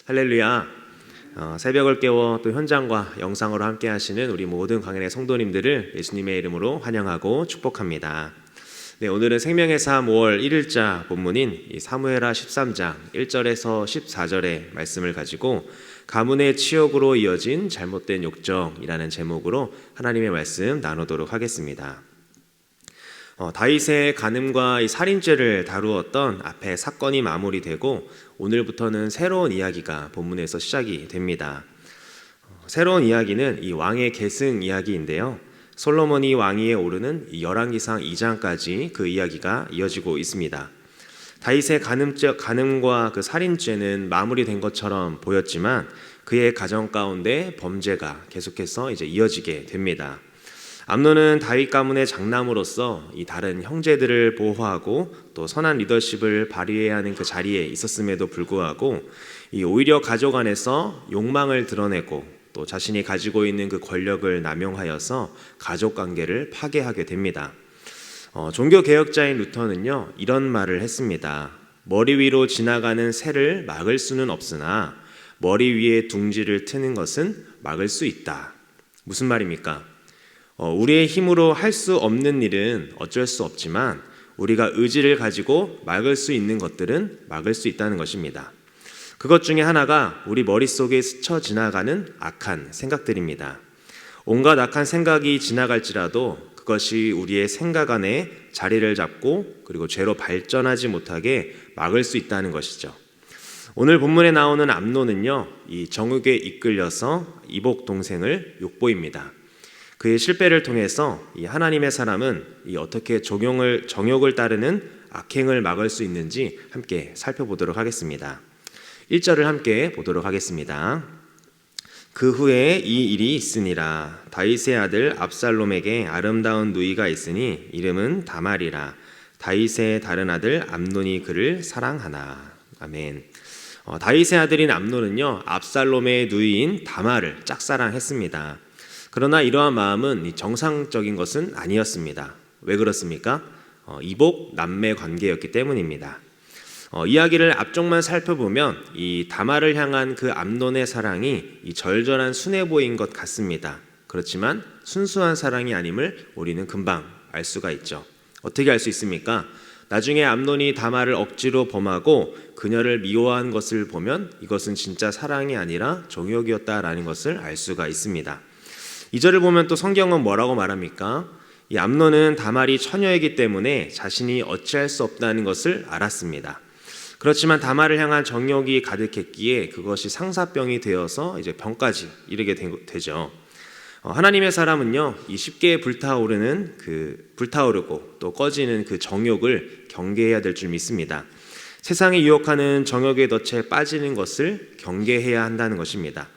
할렐루야. 새벽을 깨워 또 현장과 영상으로 함께 하시는 우리 모든 광야의 성도님들을 예수님의 이름으로 환영하고 축복합니다. 네, 오늘은 생명의 삶 5월 1일자 본문인 이 사무엘하 13장 1절에서 14절의 말씀을 가지고 가문의 치욕으로 이어진 잘못된 욕정이라는 제목으로 하나님의 말씀 나누도록 하겠습니다. 다윗의 간음과 이 살인죄를 다루었던 앞에 사건이 마무리되고 오늘부터는 새로운 이야기가 본문에서 시작이 됩니다. 새로운 이야기는 이 왕의 계승 이야기인데요. 솔로몬이 왕위에 오르는 열왕기상 2장까지 그 이야기가 이어지고 있습니다. 다윗의 간음과 그 살인죄는 마무리된 것처럼 보였지만 그의 가정 가운데 범죄가 계속해서 이제 이어지게 됩니다. 암논은 다윗 가문의 장남으로서 이 다른 형제들을 보호하고 또 선한 리더십을 발휘해야 하는 그 자리에 있었음에도 불구하고 오히려 가족 안에서 욕망을 드러내고 또 자신이 가지고 있는 그 권력을 남용하여서 가족 관계를 파괴하게 됩니다. 종교 개혁자인 루터는요 이런 말을 했습니다. 머리 위로 지나가는 새를 막을 수는 없으나 머리 위에 둥지를 트는 것은 막을 수 있다. 무슨 말입니까? 우리의 힘으로 할 수 없는 일은 어쩔 수 없지만 우리가 의지를 가지고 막을 수 있는 것들은 막을 수 있다는 것입니다. 그것 중에 하나가 우리 머릿속에 스쳐 지나가는 악한 생각들입니다. 온갖 악한 생각이 지나갈지라도 그것이 우리의 생각 안에 자리를 잡고 그리고 죄로 발전하지 못하게 막을 수 있다는 것이죠. 오늘 본문에 나오는 암논은요 이 정욕에 이끌려서 이복 동생을 욕보입니다. 그의 실패를 통해서 이 하나님의 사람은 어떻게 정욕을 따르는 악행을 막을 수 있는지 함께 살펴보도록 하겠습니다. 1절을 함께 보도록 하겠습니다. 그 후에 이 일이 있으니라. 다윗의 아들 압살롬에게 아름다운 누이가 있으니 이름은 다말이라. 다윗의 다른 아들 암논이 그를 사랑하나. 아멘. 다윗의 아들인 암논은요 압살롬의 누이인 다말을 짝사랑했습니다. 그러나 이러한 마음은 정상적인 것은 아니었습니다. 왜 그렇습니까? 이복 남매 관계였기 때문입니다. 이야기를 앞쪽만 살펴보면 이 다말을 향한 그 암논의 사랑이 이 절절한 순애보인 것 같습니다. 그렇지만 순수한 사랑이 아님을 우리는 금방 알 수가 있죠. 어떻게 알 수 있습니까? 나중에 암논이 다말을 억지로 범하고 그녀를 미워한 것을 보면 이것은 진짜 사랑이 아니라 정욕이었다라는 것을 알 수가 있습니다. 2절을 보면 또 성경은 뭐라고 말합니까? 이 암논은 다말이 처녀이기 때문에 자신이 어찌할 수 없다는 것을 알았습니다. 그렇지만 다말을 향한 정욕이 가득했기에 그것이 상사병이 되어서 이제 병까지 이르게 되죠. 하나님의 사람은요, 이 쉽게 불타오르고 또 꺼지는 그 정욕을 경계해야 될 줄 믿습니다. 세상이 유혹하는 정욕의 덫에 빠지는 것을 경계해야 한다는 것입니다.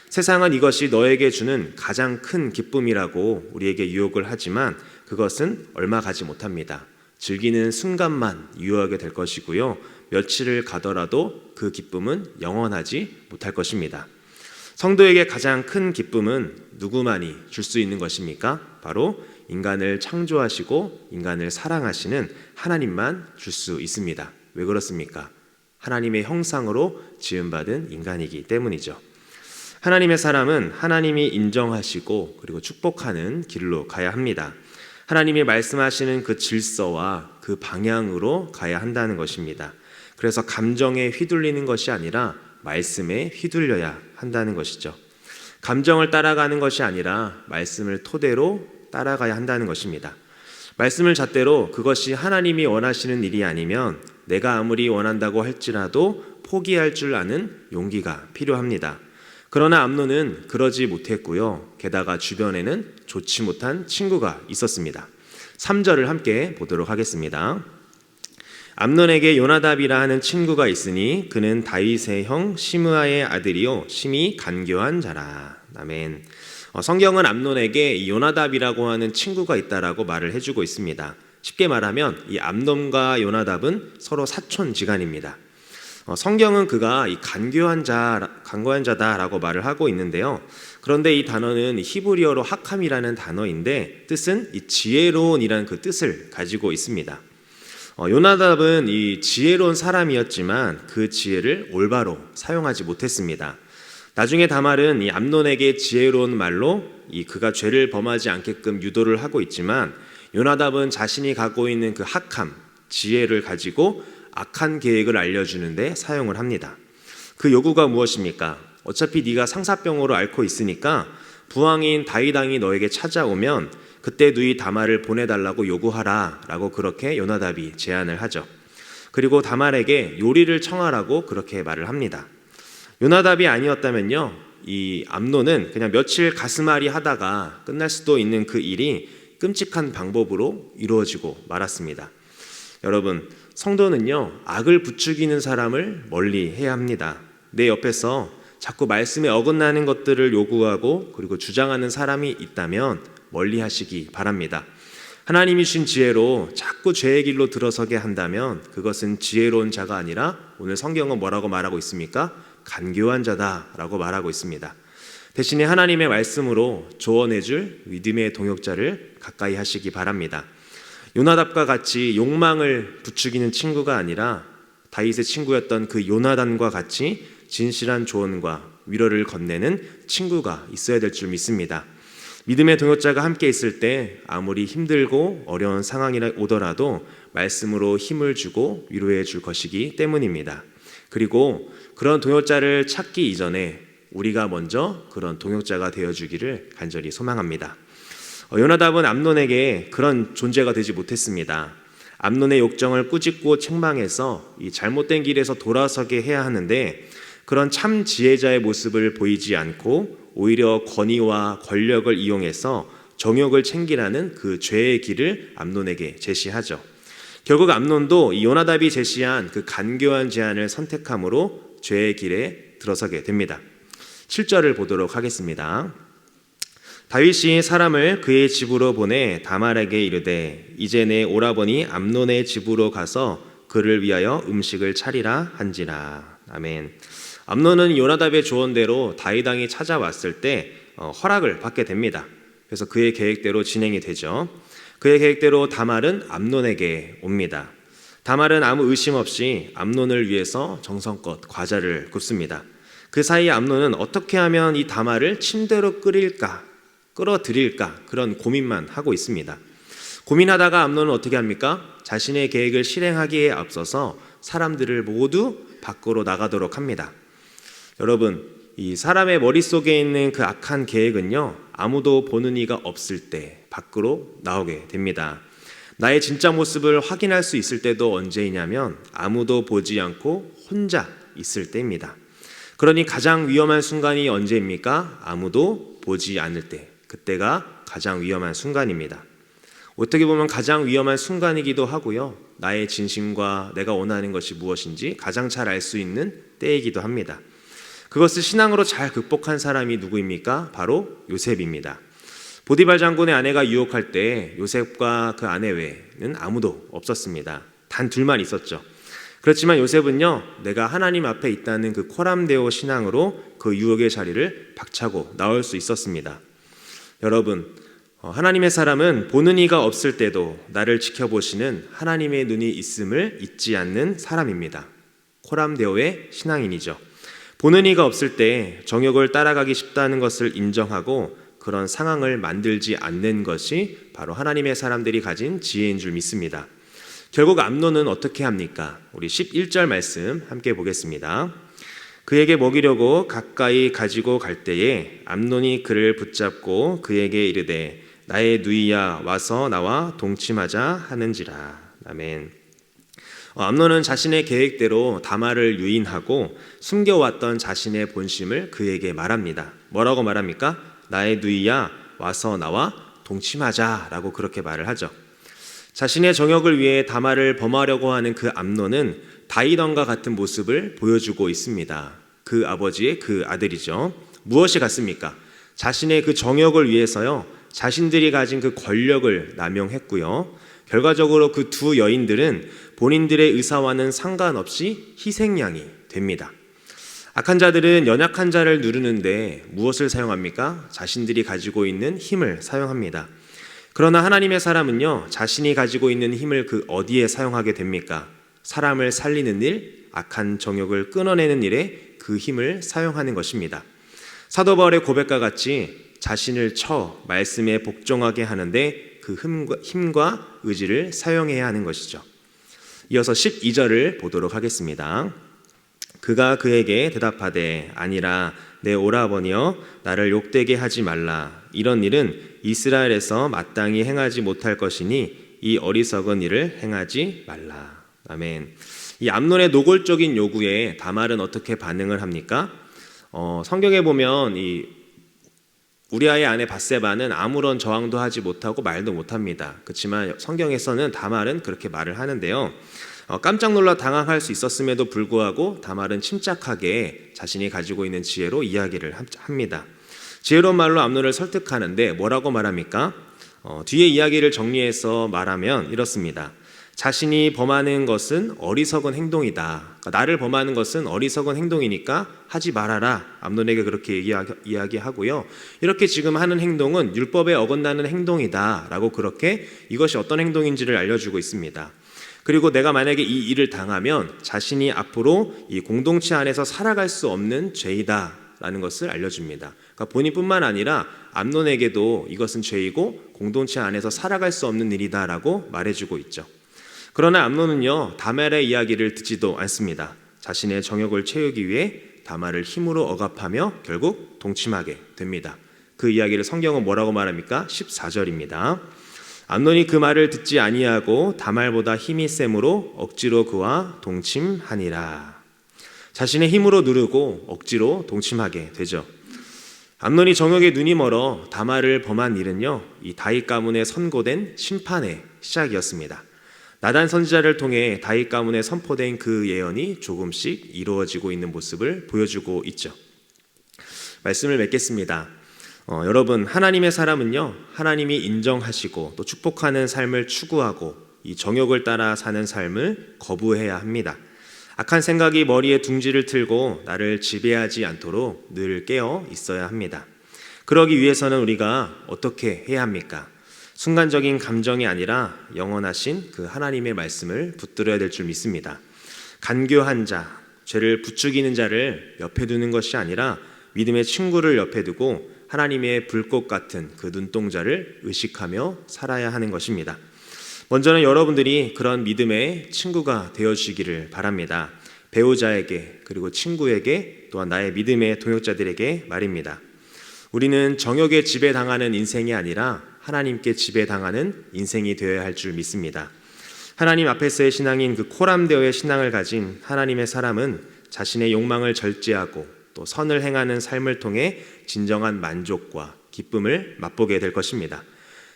세상은 이것이 너에게 주는 가장 큰 기쁨이라고 우리에게 유혹을 하지만 그것은 얼마 가지 못합니다. 즐기는 순간만 유효하게 될 것이고요. 며칠을 가더라도 그 기쁨은 영원하지 못할 것입니다. 성도에게 가장 큰 기쁨은 누구만이 줄 수 있는 것입니까? 바로 인간을 창조하시고 인간을 사랑하시는 하나님만 줄 수 있습니다. 왜 그렇습니까? 하나님의 형상으로 지음받은 인간이기 때문이죠. 하나님의 사람은 하나님이 인정하시고 그리고 축복하는 길로 가야 합니다. 하나님이 말씀하시는 그 질서와 그 방향으로 가야 한다는 것입니다. 그래서 감정에 휘둘리는 것이 아니라 말씀에 휘둘려야 한다는 것이죠. 감정을 따라가는 것이 아니라 말씀을 토대로 따라가야 한다는 것입니다. 말씀을 잣대로 그것이 하나님이 원하시는 일이 아니면 내가 아무리 원한다고 할지라도 포기할 줄 아는 용기가 필요합니다. 그러나 암논은 그러지 못했고요. 게다가 주변에는 좋지 못한 친구가 있었습니다. 3절을 함께 보도록 하겠습니다. 암논에게 요나답이라 하는 친구가 있으니 그는 다윗의 형 시므아의 아들이요 심히 간교한 자라. 아멘. 성경은 암논에게 요나답이라고 하는 친구가 있다라고 말을 해주고 있습니다. 쉽게 말하면 이 암논과 요나답은 서로 사촌지간입니다. 성경은 그가 이 간교한 자다라고 말을 하고 있는데요. 그런데 이 단어는 히브리어로 하캄이라는 단어인데 뜻은 이 지혜로운이라는 그 뜻을 가지고 있습니다. 요나답은 이 지혜로운 사람이었지만 그 지혜를 올바로 사용하지 못했습니다. 나중에 다말은 이 암논에게 지혜로운 말로 그가 죄를 범하지 않게끔 유도를 하고 있지만, 요나답은 자신이 갖고 있는 그 학함, 지혜를 가지고 악한 계획을 알려주는데 사용을 합니다. 그 요구가 무엇입니까? 어차피 네가 상사병으로 앓고 있으니까 부왕인 다윗 왕이 너에게 찾아오면 그때 너희 다말을 보내달라고 요구하라 라고 그렇게 요나답이 제안을 하죠. 그리고 다말에게 요리를 청하라고 그렇게 말을 합니다. 요나답이 아니었다면요, 이 암논은 그냥 며칠 가슴앓이 하다가 끝날 수도 있는 그 일이 끔찍한 방법으로 이루어지고 말았습니다. 여러분, 성도는요, 악을 부추기는 사람을 멀리 해야 합니다. 내 옆에서 자꾸 말씀에 어긋나는 것들을 요구하고 그리고 주장하는 사람이 있다면 멀리 하시기 바랍니다. 하나님이 주신 지혜로 자꾸 죄의 길로 들어서게 한다면 그것은 지혜로운 자가 아니라 오늘 성경은 뭐라고 말하고 있습니까? 간교한 자다라고 말하고 있습니다. 대신에 하나님의 말씀으로 조언해줄 믿음의 동역자를 가까이 하시기 바랍니다. 요나답과 같이 욕망을 부추기는 친구가 아니라 다윗의 친구였던 그 요나단과 같이 진실한 조언과 위로를 건네는 친구가 있어야 될 줄 믿습니다. 믿음의 동역자가 함께 있을 때 아무리 힘들고 어려운 상황이 오더라도 말씀으로 힘을 주고 위로해 줄 것이기 때문입니다. 그리고 그런 동역자를 찾기 이전에 우리가 먼저 그런 동역자가 되어주기를 간절히 소망합니다. 요나답은 암논에게 그런 존재가 되지 못했습니다. 암논의 욕정을 꾸짖고 책망해서 이 잘못된 길에서 돌아서게 해야 하는데, 그런 참 지혜자의 모습을 보이지 않고 오히려 권위와 권력을 이용해서 정욕을 챙기라는 그 죄의 길을 암논에게 제시하죠. 결국 암논도 이 요나답이 제시한 그 간교한 제안을 선택함으로 죄의 길에 들어서게 됩니다. 7절을 보도록 하겠습니다. 다윗이 사람을 그의 집으로 보내 다말에게 이르되 이제 내 오라버니 암논의 집으로 가서 그를 위하여 음식을 차리라 한지라. 아멘. 암논은 요나답의 조언대로 다윗 왕이 찾아왔을 때 허락을 받게 됩니다. 그래서 그의 계획대로 진행이 되죠. 그의 계획대로 다말은 암논에게 옵니다. 다말은 아무 의심 없이 암논을 위해서 정성껏 과자를 굽습니다. 그 사이에 암논은 어떻게 하면 이 다말을 침대로 끌어들일까 그런 고민만 하고 있습니다. 고민하다가 암논은 어떻게 합니까? 자신의 계획을 실행하기에 앞서서 사람들을 모두 밖으로 나가도록 합니다. 여러분, 이 사람의 머릿속에 있는 그 악한 계획은요, 아무도 보는 이가 없을 때 밖으로 나오게 됩니다. 나의 진짜 모습을 확인할 수 있을 때도 언제이냐면 아무도 보지 않고 혼자 있을 때입니다. 그러니 가장 위험한 순간이 언제입니까? 아무도 보지 않을 때, 그때가 가장 위험한 순간입니다. 어떻게 보면 가장 위험한 순간이기도 하고요, 나의 진심과 내가 원하는 것이 무엇인지 가장 잘 알 수 있는 때이기도 합니다. 그것을 신앙으로 잘 극복한 사람이 누구입니까? 바로 요셉입니다. 보디발 장군의 아내가 유혹할 때 요셉과 그 아내 외에는 아무도 없었습니다. 단 둘만 있었죠. 그렇지만 요셉은요, 내가 하나님 앞에 있다는 그 코람데오 신앙으로 그 유혹의 자리를 박차고 나올 수 있었습니다. 여러분, 하나님의 사람은 보는 이가 없을 때도 나를 지켜보시는 하나님의 눈이 있음을 잊지 않는 사람입니다. 코람데오의 신앙인이죠. 보는 이가 없을 때 정욕을 따라가기 쉽다는 것을 인정하고 그런 상황을 만들지 않는 것이 바로 하나님의 사람들이 가진 지혜인 줄 믿습니다. 결국 암논은 어떻게 합니까? 우리 11절 말씀 함께 보겠습니다. 그에게 먹이려고 가까이 가지고 갈 때에 암논이 그를 붙잡고 그에게 이르되 나의 누이야 와서 나와 동침하자 하는지라. 아멘. 암논은 자신의 계획대로 다말을 유인하고 숨겨왔던 자신의 본심을 그에게 말합니다. 뭐라고 말합니까? 나의 누이야 와서 나와 동침하자라고 그렇게 말을 하죠. 자신의 정욕을 위해 다말을 범하려고 하는 그 암논은 다윗 왕과 같은 모습을 보여주고 있습니다. 그 아버지의 그 아들이죠. 무엇이 같습니까? 자신의 그 정욕을 위해서요, 자신들이 가진 그 권력을 남용했고요, 결과적으로 그 두 여인들은 본인들의 의사와는 상관없이 희생양이 됩니다. 악한 자들은 연약한 자를 누르는데 무엇을 사용합니까? 자신들이 가지고 있는 힘을 사용합니다. 그러나 하나님의 사람은요, 자신이 가지고 있는 힘을 그 어디에 사용하게 됩니까? 사람을 살리는 일, 악한 정욕을 끊어내는 일에 그 힘을 사용하는 것입니다. 사도 바울의 고백과 같이 자신을 말씀에 복종하게 하는데 그 힘과 의지를 사용해야 하는 것이죠. 이어서 12절을 보도록 하겠습니다. 그가 그에게 대답하되 아니라 내 오라버니여 나를 욕되게 하지 말라. 이런 일은 이스라엘에서 마땅히 행하지 못할 것이니 이 어리석은 일을 행하지 말라. 아멘. 이 암논의 노골적인 요구에 다말은 어떻게 반응을 합니까? 성경에 보면 이 우리아의 아내 밧세바는 아무런 저항도 하지 못하고 말도 못합니다. 그렇지만 성경에서는 다말은 그렇게 말을 하는데요. 깜짝 놀라 당황할 수 있었음에도 불구하고 다말은 침착하게 자신이 가지고 있는 지혜로 이야기를 합니다. 지혜로운 말로 암논을 설득하는데 뭐라고 말합니까? 뒤에 이야기를 정리해서 말하면 이렇습니다. 자신이 범하는 것은 어리석은 행동이다. 그러니까 나를 범하는 것은 어리석은 행동이니까 하지 말아라. 암논에게 그렇게 이야기하고요. 이렇게 지금 하는 행동은 율법에 어긋나는 행동이다 라고 그렇게 이것이 어떤 행동인지를 알려주고 있습니다. 그리고 내가 만약에 이 일을 당하면 자신이 앞으로 이 공동체 안에서 살아갈 수 없는 죄이다 라는 것을 알려줍니다. 그러니까 본인뿐만 아니라 암논에게도 이것은 죄이고 공동체 안에서 살아갈 수 없는 일이다 라고 말해주고 있죠. 그러나 암논은요, 다말의 이야기를 듣지도 않습니다. 자신의 정욕을 채우기 위해 다말을 힘으로 억압하며 결국 동침하게 됩니다. 그 이야기를 성경은 뭐라고 말합니까? 14절입니다. 암논이 그 말을 듣지 아니하고 다말보다 힘이 셈으로 억지로 그와 동침하니라. 자신의 힘으로 누르고 억지로 동침하게 되죠. 암논이 정욕에 눈이 멀어 다말을 범한 일은요, 이 다윗 가문에 선고된 심판의 시작이었습니다. 나단 선지자를 통해 다윗 가문에 선포된 그 예언이 조금씩 이루어지고 있는 모습을 보여주고 있죠. 말씀을 맺겠습니다. 여러분, 하나님의 사람은요, 하나님이 인정하시고 또 축복하는 삶을 추구하고 이 정욕을 따라 사는 삶을 거부해야 합니다. 악한 생각이 머리에 둥지를 틀고 나를 지배하지 않도록 늘 깨어 있어야 합니다. 그러기 위해서는 우리가 어떻게 해야 합니까? 순간적인 감정이 아니라 영원하신 그 하나님의 말씀을 붙들어야 될 줄 믿습니다. 간교한 자, 죄를 부추기는 자를 옆에 두는 것이 아니라 믿음의 친구를 옆에 두고 하나님의 불꽃 같은 그 눈동자를 의식하며 살아야 하는 것입니다. 먼저는 여러분들이 그런 믿음의 친구가 되어주시기를 바랍니다. 배우자에게 그리고 친구에게 또한 나의 믿음의 동역자들에게 말입니다. 우리는 정욕에 지배당하는 인생이 아니라 하나님께 지배당하는 인생이 되어야 할 줄 믿습니다. 하나님 앞에서의 신앙인 그 코람데오의 신앙을 가진 하나님의 사람은 자신의 욕망을 절제하고 또 선을 행하는 삶을 통해 진정한 만족과 기쁨을 맛보게 될 것입니다.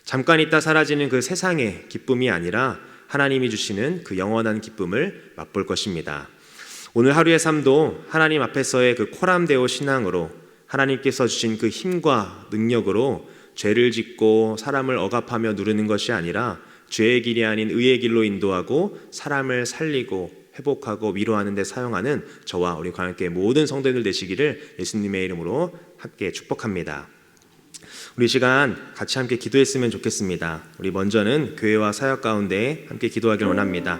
잠깐 있다 사라지는 그 세상의 기쁨이 아니라 하나님이 주시는 그 영원한 기쁨을 맛볼 것입니다. 오늘 하루의 삶도 하나님 앞에서의 그 코람데오 신앙으로 하나님께서 주신 그 힘과 능력으로 죄를 짓고 사람을 억압하며 누르는 것이 아니라 죄의 길이 아닌 의의 길로 인도하고 사람을 살리고 회복하고 위로하는 데 사용하는 저와 우리 광역교회 모든 성도님들 되시기를 예수님의 이름으로 함께 축복합니다. 우리 시간 같이 함께 기도했으면 좋겠습니다. 우리 먼저는 교회와 사역 가운데 함께 기도하길 원합니다.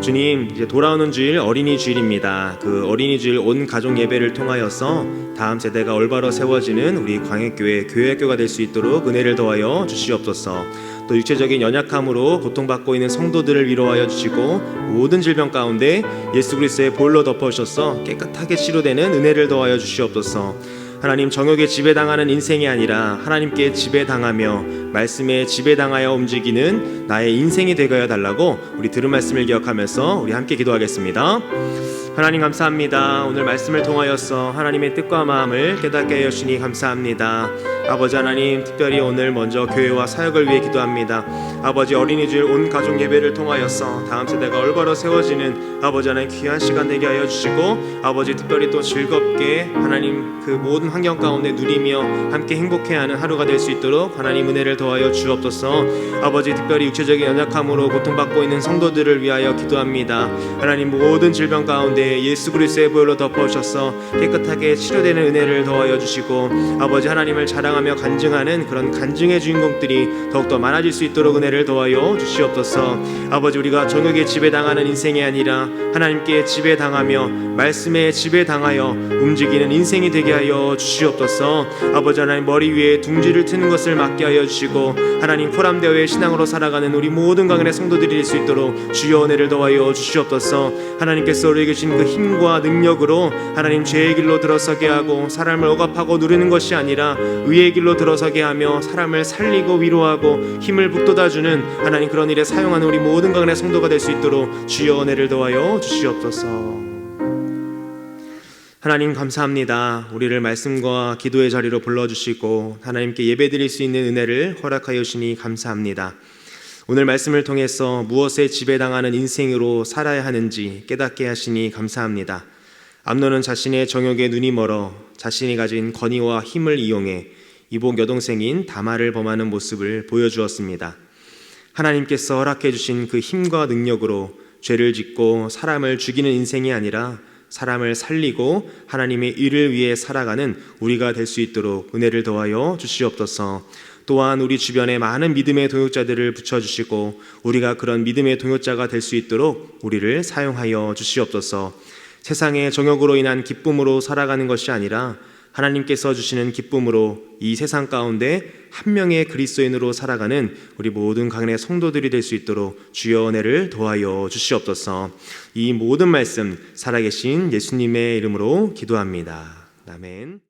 주님, 이제 돌아오는 주일 어린이 주일입니다. 그 어린이 주일 온 가족 예배를 통하여서 다음 세대가 올바로 세워지는 우리 광역교회 교회학교가 될 수 있도록 은혜를 더하여 주시옵소서. 또 육체적인 연약함으로 고통받고 있는 성도들을 위로하여 주시고 모든 질병 가운데 예수 그리스도의 보혈로 덮어주셔서 깨끗하게 치료되는 은혜를 더하여 주시옵소서. 하나님, 정욕에 지배당하는 인생이 아니라 하나님께 지배당하며 말씀에 지배당하여 움직이는 나의 인생이 되게 하여 달라고 우리 들은 말씀을 기억하면서 우리 함께 기도하겠습니다. 하나님 감사합니다. 오늘 말씀을 통하여서 하나님의 뜻과 마음을 깨닫게 하여 주시니 감사합니다. 아버지 하나님, 특별히 오늘 먼저 교회와 사역을 위해 기도합니다. 아버지, 어린이 주일 온 가족 예배를 통하여서 다음 세대가 올바로 세워지는 아버지 하나님 귀한 시간 되게 하여 주시고 아버지 특별히 또 즐겁게 하나님 그 모든 환경 가운데 누리며 함께 행복해하는 하루가 될 수 있도록 하나님 은혜를 더하여 주옵소서. 아버지 특별히 육체적인 연약함으로 고통받고 있는 성도들을 위하여 기도합니다. 하나님 모든 질병 가운데 예수 그리스도의 보혈로 덮어주셔서 깨끗하게 치료되는 은혜를 더하여 주시고 아버지 하나님을 자랑 자랑하며 간증하는 그런 간증의 주인공들이 더욱더 많아질 수 있도록 은혜를 도와요 주시옵소서. 아버지, 우리가 정욕에 지배당하는 인생이 아니라 하나님께 지배당하며 말씀에 지배당하여 움직이는 인생이 되게 하여 주시옵소서. 아버지 하나님, 머리 위에 둥지를 트는 것을 막게 하여 주시고 하나님 포람되어의 신앙으로 살아가는 우리 모든 강인의 성도들이 될 수 있도록 주여 은혜를 도와여 주시옵소서. 하나님께서 우리에게 주신 그 힘과 능력으로 하나님 죄의 길로 들어서게 하고 사람을 억압하고 누르는 것이 아니라 의의 길로 들어서게 하며 사람을 살리고 위로하고 힘을 북돋아주는 하나님 그런 일에 사용하는 우리 모든 강인의 성도가 될 수 있도록 주여 은혜를 도와여 주시옵소서. 하나님 감사합니다. 우리를 말씀과 기도의 자리로 불러주시고 하나님께 예배드릴 수 있는 은혜를 허락하여 주시니 감사합니다. 오늘 말씀을 통해서 무엇에 지배당하는 인생으로 살아야 하는지 깨닫게 하시니 감사합니다. 암논은 자신의 정욕에 눈이 멀어 자신이 가진 권위와 힘을 이용해 이복 여동생인 다말을 범하는 모습을 보여주었습니다. 하나님께서 허락해 주신 그 힘과 능력으로 죄를 짓고 사람을 죽이는 인생이 아니라 사람을 살리고 하나님의 일을 위해 살아가는 우리가 될 수 있도록 은혜를 더하여 주시옵소서. 또한 우리 주변에 많은 믿음의 동역자들을 붙여주시고 우리가 그런 믿음의 동역자가 될 수 있도록 우리를 사용하여 주시옵소서. 세상의 정욕으로 인한 기쁨으로 살아가는 것이 아니라 하나님께서 주시는 기쁨으로 이 세상 가운데 한 명의 그리스도인으로 살아가는 우리 모든 강인의 성도들이 될 수 있도록 주여 은혜를 도하여 주시옵소서. 이 모든 말씀 살아계신 예수님의 이름으로 기도합니다. 아멘.